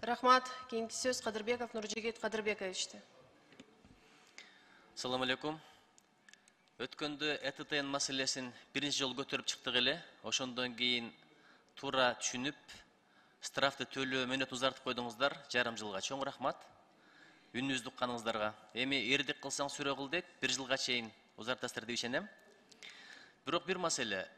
Рахмат. Кейінгі сөз Қадырбеков Нұржігіт Қадырбековичті. Салам алейкум. Өткөнді ЭТТН маселесін бірінші жол көтеріп шықтық еле. Ошондон кейін тура түшініп, страфты төлөө мөөнөт узартып койдуңуздар жарым жылга. Чоң рахмат. Үнүңүздү укканыңыздарға. Эми эрдик кылсаң сүрө кыл деп, 1 жылга чейин узартасыздар деп ишенем. Бирок бир маселе.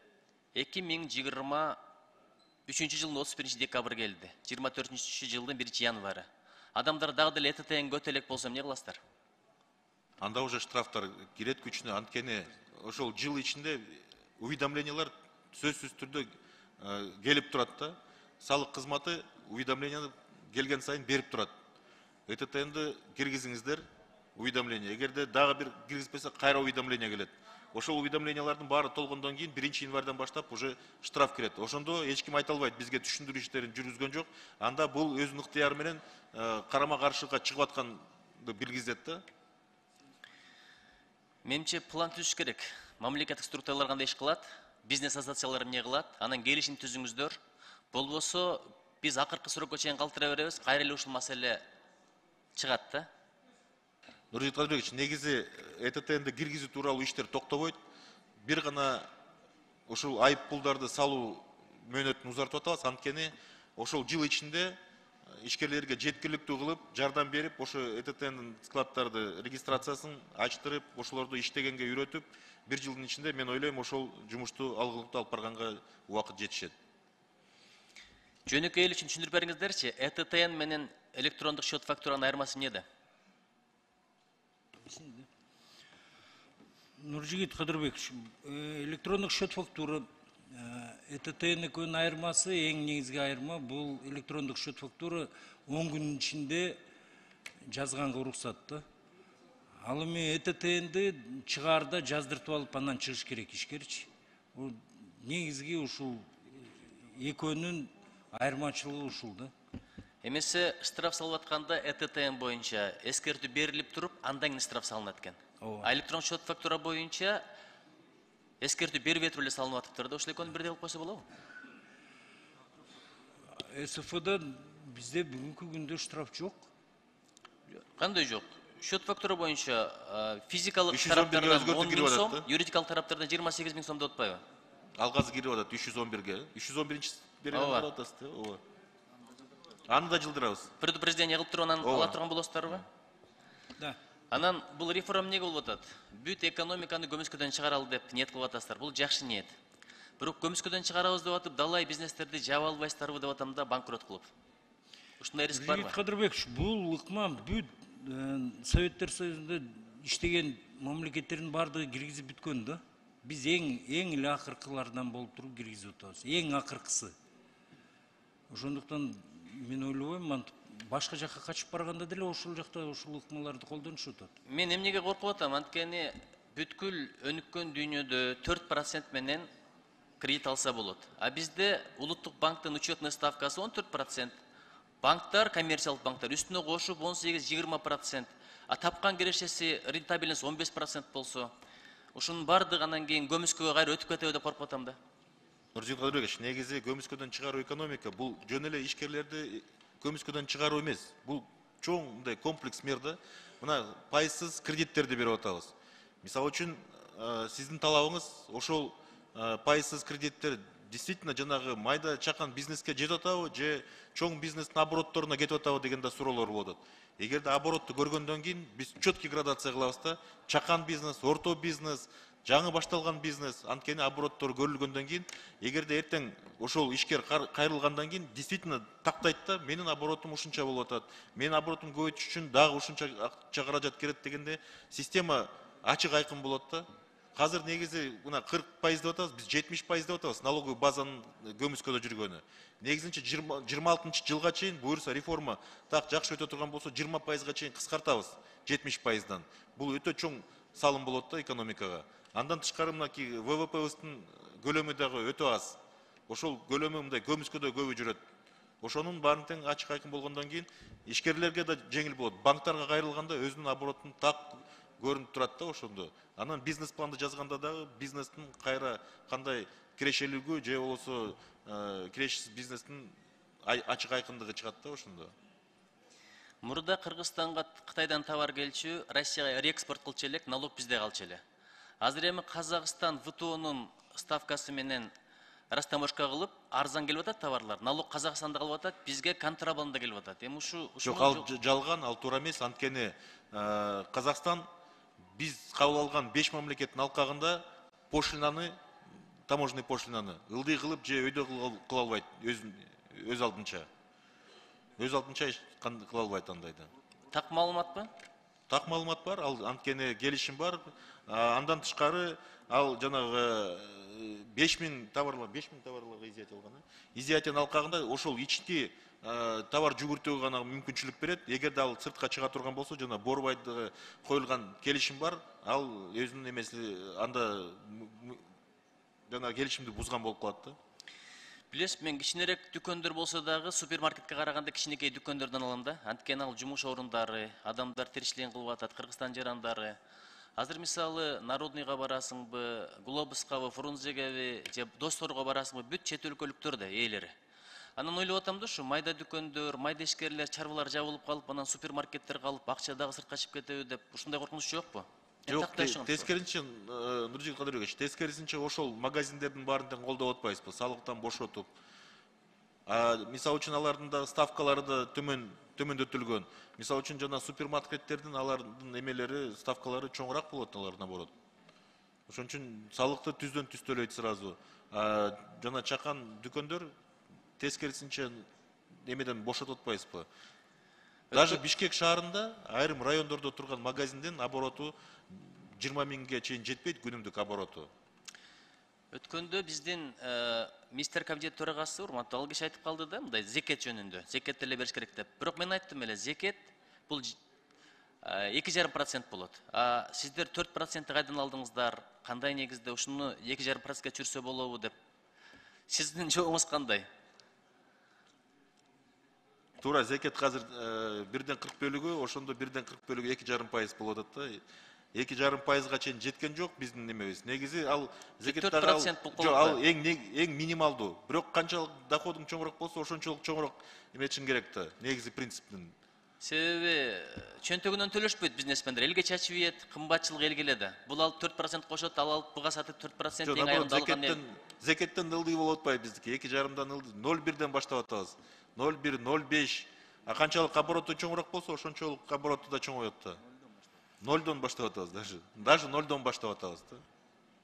2023 жылдын 31 декабрь келди. 24 жылдын 1 январы. Адамдар дагы деле ЭТТН көтө элек болсо эмне кыласыздар? Анда уже штрафтар кирет күчүнө, анткени ошол жыл ичинде уведомлениялар сөзсүз түрдө келип турат да. Салык кызматы уведомление келген сайын берип турат. ЭТТНды киргизиңиздер уведомление. Эгерде дагы бир киргизбесе кайра уведомление келет. Ошол уведомлениялардын баары толгондон кийин 1 январдан баштап уже штраф кирет. Ошондо эч ким айта албайт, бизге түшүндүрүү иштерин жүргүзгөн жок. Анда бул өзүнүн ыктыяры менен карама каршыга чыгып атканды билгизет да. Менимче план түзүш керек. Мамлекеттик структуралар кандай иш кылат, бизнес ассоциациялар эмне кылат, анан келишим түзүңүздөр. Болбосо биз акыркы срокко чейин калтыра беребиз, кайра эле ушул маселе чыгат да. Нуржигит Кадырбекович, негизи ЭТТНди киргизүү тууралуу иштер токтобойт. Бир гана ушул айып пулдарды салуу мөөнөтүн узартып атабыз, анткени ошол жыл ичинде ишкерлерге жеткиликтүү кылып, жардам берип, ошо ЭТТНдин складдарды регистрациясын ачтырып, ошолорду иштегенге үйрөтүп, 1 жылдын ичинде мен ойлойм ошол жумушту алгылыктуу алып барганга убакыт жетишет. Жөнөкөй эл үчүн түшүндүрүп бериңиздерчи, ЭТТН менен электрондук счет фактуранын айырмасы эмнеде? Нуржигит Кадырбекович, электрондук счет фактура ЭТТН экөөнүн айырмасы, эң негизги айырма бул электрондук счет фактура 10 күнүн ичинде жазганга уруксат да. Ал эми ЭТТНди чыгаарда жаздыртып алып андан чыгыш керек ишкерчи. Негизги ушул экөөнүн айырмачылыгы ушул да. Эмесе штраф салып атканда ЭТТН боюнча эскертүү берилип туруп, андан кийин штраф салынат экен. А электрон счет фактура боюнча эскертүү бербей туруп эле салынып атыптыр да, ошол экөөнү бирдей кылып койсо болобу? СФда бизде бүгүнкү күндө штраф жок. Кандай жок? Счет фактура боюнча физикалык тараптардан 10 000 сом, юридикалык тараптардан 28 000 сом деп атпайбы? Ал азыр кирип атат 311ге. 311-чи берген бар атасыз, ооба. Аны да жылдырабыз. Предупреждение кылып туруп анан ала турган болосуздарбы? Да. Анан бул реформа эмне болуп атат? Бүт экономиканы көмүскөдөн чыгаралы деп ниет кылып атасыздар. Бул жакшы ниет. Бирок көмүскөдөн чыгарабыз деп атып, далай бизнестерди жаба албайсыздарбы деп атам да, банкрот кылып. Ушундай риск барбы? Кадырбекович, бул ыкма бүт Советтер Союзунда иштеген мамлекеттердин баардыгы киргизип бүткөн да. Биз эң эле акыркылардан болуп туруп киргизип атабыз. Эң акыркысы. Ошондуктан мен ойлойм, башка жакка качып барганда деле ошол жакта ушул ыкмаларды колдонушуп атат. Мен эмнеге коркуп атам? Анткени бүткүл өнүккөн дүйнөдө 4% менен кредит алса болот. А бизде улуттук банктын учетный ставкасы 14%. Банктар, коммерциялык банктар үстүнө кошуп 18-20%. А тапкан кирешеси рентабельность 15% болсо, ушунун бардыгы анан кийин көмүскөгө кайра өтүп кетеби деп коркуп атам да. Нуржигит Кадырбекович, негизи көмүскөдөн чыгаруу экономика бул жөн эле ишкерлерди көмүскөдөн чыгаруу эмес. Бул чоң мындай комплекс мер да. Мына пайызсыз кредиттерди берип атабыз. Мисалы үчүн сиздин талабыңыз ошол пайызсыз кредиттер действительно жанагы майда чакан бизнеске жетип атабы же чоң бизнестин оборотторуна кетип атабы деген да суроолор болот. Эгерде оборотту көргөндөн кийин биз четкий градация кылабыз да. Чакан бизнес, орто бизнес, жаңы башталган бизнес, анткени обороттору көрүлгөндөн кийин, эгерде эртең ошол ишкер кайрылгандан кийин действительно тактайт да, менин оборотум ушунча болуп атат. Менин оборотум көбөйтүш үчүн дагы ушунча акча каражат керет дегенде система ачык айкын болот да. Азыр негизи мына 40% деп атабыз, биз 70% деп атабыз налоговый базанын көмүскөдө жүргөнү. Негизинче 26-жылга чейин буюрса реформа так жакшы өтө турган болсо 20%га чейин кыскартабыз 70%дан. Бул өтө чоң салым болот да экономикага. Андан тышкары мынакей ВВПбыздын көлөмү дагы өтө аз. Ошол көлөмү мындай көмүскөдө көбү жүрөт. Ошонун баарын тең ачык айкын болгондон кийин ишкерлерге да жеңил болот. Банктарга кайрылганда өзүнүн оборотун так көрүнүп турат да ошондо. Анан бизнес планды жазганда дагы бизнестин кайра кандай кирешелиги же болбосо кирешсиз бизнестин ачык айкындыгы чыгат да ошондо. Мурда Кыргызстанга Кытайдан товар келчү, Россияга реэкспорт кылчу элек, налог бизде калчу эле. Азыр эми Казакстан ВТОнун ставкасы менен растаможка кылып, арзан келип атат товарлар. Налог Казакстанда калып атат, бизге контрабанда келип атат. Эми Жок, ал жалган, ал туура эмес. Анткени Казакстан биз кабыл алган 5 мамлекеттин алкагында пошлинаны, таможенный пошлинаны ылдый кылып же өйдө кыла албайт өз алдынча. Өз алдынча кыла албайт андайды. Так маалыматпы? Так маалымат бар, ал анткени келишим бар. Андан тышкары ал жанагы 5000 товарларга изъятие алган. Изъятиянын алкагында ошол ички товар жүгүртүүгө гана мүмкүнчүлүк берет. Эгерде ал сыртка чыга турган болсо, жана Борбайды коюлган келишим бар, ал өзүнүн эмеси анда жана келишимди бузган болуп калат да. Билесиз, мен кичинерээк дүкөндөр болсо дагы супермаркетке караганда кичинекей дүкөндөрдөн алам да. Анткени ал жумуш орундары, адамдар тиричилигин кылып атат, Кыргызстан жарандары. Азыр мисалы Народныйга барасыңбы, Глобускабы, Фрунзегеби, же Досторго барасыңбы, бүт чет өлкөлүктөр да ээлери. Анан ойлоп атам да, ушу майда дүкөндөр, майда ишкерлер, чарбалар жабылып калып, анан супермаркеттер калып, акча дагы сыртка чыгып кетеби деп, ушундай коркунуч жокпу? Жок, тескерисинче, Нуржигит Кадырбекович, тескерисинче ошол магазиндердин баарын колдоп атпайбызбы, салыктан бошотуп. Мисалы үчүн алардын да ставкалары да төмөндөтүлгөн. Мисалы үчүн жана супермаркеттердин алардын эмелери, ставкалары чоңураак болот алар наоборот. Ошон үчүн салыкты түздөн түз төлөйт сразу. Жана чакан дүкөндөр тескерисинче эмеден бошотуп атпайбызбы. Даже Бишкек шаарында айрым райондордо турган магазиндин обороту 20 миңге чейин жетпейт, күнүмдүк обороту. Өткөндө биздин министр кабинет төрагасы урматтуу ал киши айтып калды да, мындай зекет жөнүндө. Зекет деле бериш керек деп. Бирок мен айттым эле, зекет бул 2,5% болот. Сиздер 4% кайдан алдыңыздар? Кандай негизде ушуну 2,5%га чүрсө болобу деп. Сиздин жообуңуз кандай? Тура зекет азыр 1/40 бөлүгү, ошондо 1/40 бөлүгү 2,5% болуп атат да. 2,5%га чейин жеткен жок биздин немебиз. Негизи ал зекеттагы ал эң минималдуу. Бирок канчалык доходуң чоңураак болсо, ошончолук чоңураак эметишиң керек да. Негизи принциптин. Себеби чөнтөгүнөн төлөшпөйт бизнесмендер. Элге чачып ийет, кымбатчылык эл келеди. Бул алып 4% кошот, ал алып буга сатып 4% тең айырымдалган. Зекеттен ылдый болуп атпайбы биздики. 2,5-дан ылдый, 0,1-ден баштап атабыз. 0,1, 0,5. Канчалык обороту чоңураак болсо, ошончолук обороту да чоңоет да. 0-дон баштап атабыз даже 0-дон баштап атабыз да.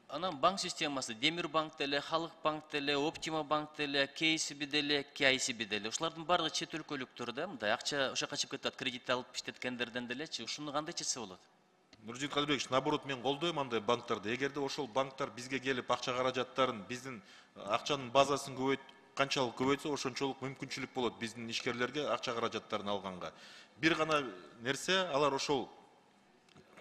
Анан банк системасы, Демир банк деле, Халык банк деле, Оптима банк деле, KCB деле, KICB деле. Ушулардын баардыгы чет өлкөлүктөр да, мындай акча ошо качып кетет, кредит алып иштеткендерден делечи. Ушуну кандай чечсе болот? Нуржигит Кадырбекович, наоборот, мен колдойм андай банктарды. Эгерде ошол банктар бизге келип акча каражаттарын, биздин акчанын базасын канчалык көбөйтсө, ошончолук мүмкүнчүлүк болот биздин ишкерлерге акча каражаттарын алганга. Бир гана нерсе, алар ошол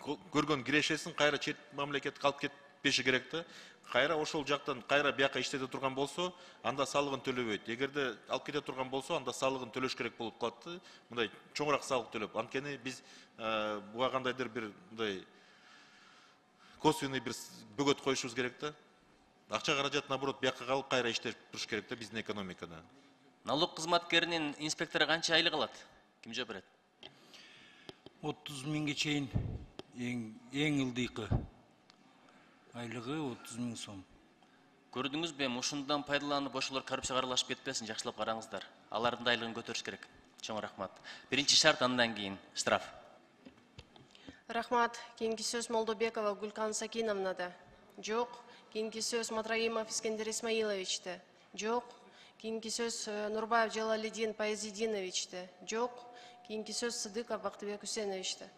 көргөн кирешесин кайра чет мамлекетке алып кетпеши керек да. Кайра ошол жактан кайра бияка иштете турган болсо, анда салыгын төлөбөйт. Эгерде алып кете турган болсо, анда салыгын төлөш керек болуп калат да. Мындай чоңураак салык төлөп. Анткени биз буга кандайдыр бир мындай косвенный бир бөгөт коюшубуз керек да. Акча каражат наоборот бияка калып кайра иштеп туруш керек да биздин экономикада. Налог кызматкеринин инспектору канча айлык алат? Ким жооп берет? 30 миңге чейин эң ылдыйкы айлыгы 30 миң сом. Көрдүңүзбү, эми ушундан пайдаланып ошолор коррупцияга аралашып кетпесин, жакшылап караңыздар. Алардын айлыгын көтөрүш керек. Чоң рахмат. Биринчи шарт, андан кийин штраф. Рахмат. Кийинки сөз Молдобекова Гулкан Сакиновнада. Жок. Кийинки сөз Матраимов Искендер Исмаиловичте. Жок. Кийинки сөз Нурбаев Жалалидин Паязидиновичте. Жок. Кийинки сөз Сыдыков Бактыбек Үсеновичте.